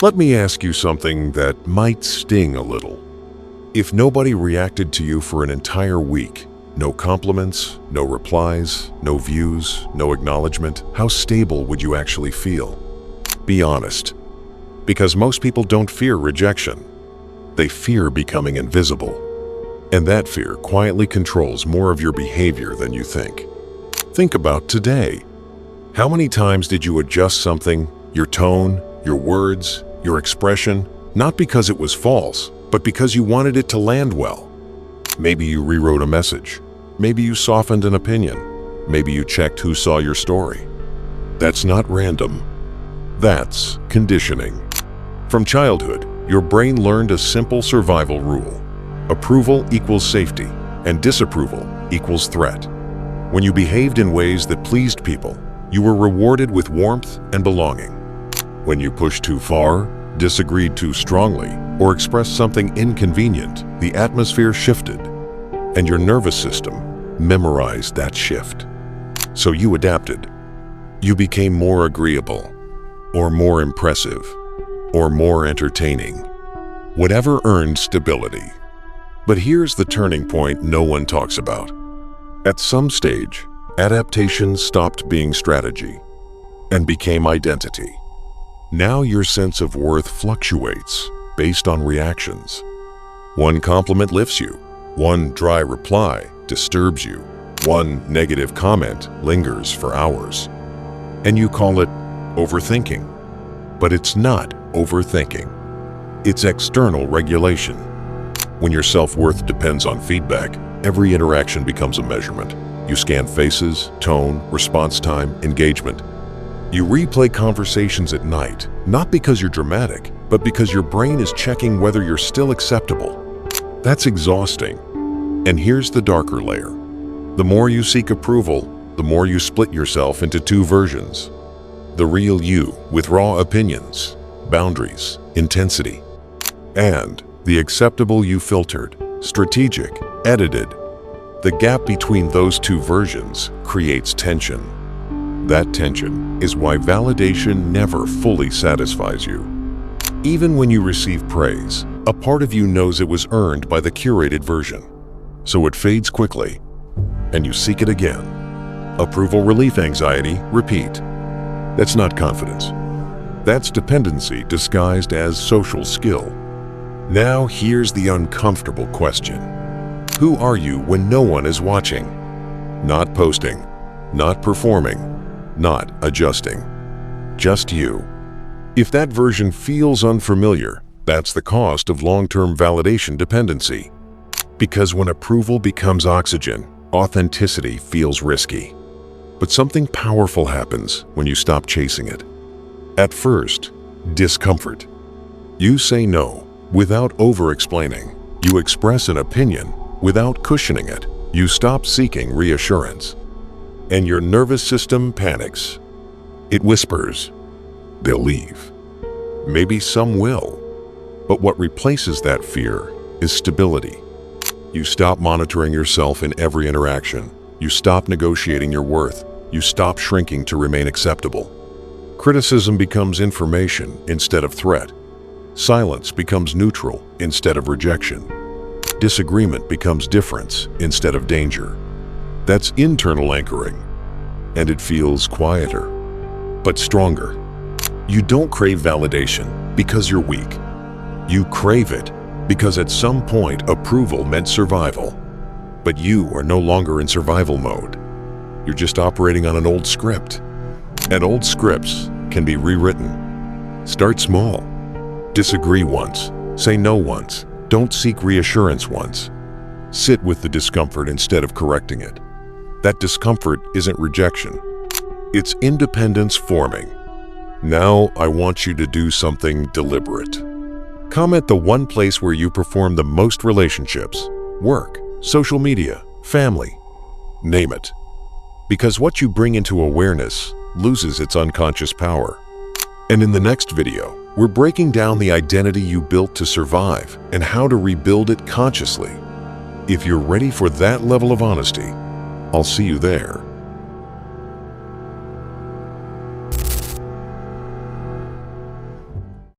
Let me ask you something that might sting a little. If nobody reacted to you for an entire week, no compliments, no replies, no views, no acknowledgement, how stable would you actually feel? Be honest. Because most people don't fear rejection. They fear becoming invisible. And that fear quietly controls more of your behavior than you think. Think about today. How many times did you adjust something, your tone, your words, your expression, not because it was false, but because you wanted it to land well? Maybe you rewrote a message. Maybe you softened an opinion. Maybe you checked who saw your story. That's not random. That's conditioning. From childhood, your brain learned a simple survival rule. Approval equals safety, and disapproval equals threat. When you behaved in ways that pleased people, you were rewarded with warmth and belonging. When you pushed too far, disagreed too strongly, or expressed something inconvenient, the atmosphere shifted, and your nervous system memorized that shift. So you adapted. You became more agreeable, or more impressive, or more entertaining. Whatever earned stability. But here's the turning point no one talks about. At some stage, adaptation stopped being strategy and became identity. Now your sense of worth fluctuates based on reactions. One compliment lifts you, one dry reply disturbs you, one negative comment lingers for hours. And you call it overthinking. But it's not overthinking. It's external regulation. When your self-worth depends on feedback, every interaction becomes a measurement. You scan faces, tone, response time, engagement. You replay conversations at night, not because you're dramatic, but because your brain is checking whether you're still acceptable. That's exhausting. And here's the darker layer. The more you seek approval, the more you split yourself into two versions. The real you with raw opinions, boundaries, intensity. And the acceptable you filtered, strategic, edited. The gap between those two versions creates tension. That tension is why validation never fully satisfies you. Even when you receive praise, a part of you knows it was earned by the curated version. So it fades quickly, and you seek it again. Approval relief anxiety, repeat. That's not confidence. That's dependency disguised as social skill. Now here's the uncomfortable question. Who are you when no one is watching? Not posting, not performing, not adjusting. Just you. If that version feels unfamiliar, that's the cost of long-term validation dependency. Because when approval becomes oxygen, authenticity feels risky. But something powerful happens when you stop chasing it. At first, discomfort. You say no without over-explaining. You express an opinion without cushioning it. You stop seeking reassurance. And your nervous system panics. It whispers, they'll leave. Maybe some will. But what replaces that fear is stability. You stop monitoring yourself in every interaction. You stop negotiating your worth. You stop shrinking to remain acceptable. Criticism becomes information instead of threat. Silence becomes neutral instead of rejection. Disagreement becomes difference instead of danger. That's internal anchoring, and it feels quieter, but stronger. You don't crave validation because you're weak. You crave it because at some point approval meant survival. But you are no longer in survival mode. You're just operating on an old script. And old scripts can be rewritten. Start small. Disagree once. Say no once. Don't seek reassurance once. Sit with the discomfort instead of correcting it. That discomfort isn't rejection. It's independence forming. Now I want you to do something deliberate. Comment the one place where you perform the most relationships, work, social media, family. Name it. Because what you bring into awareness loses its unconscious power. And in the next video, we're breaking down the identity you built to survive and how to rebuild it consciously. If you're ready for that level of honesty, I'll see you there.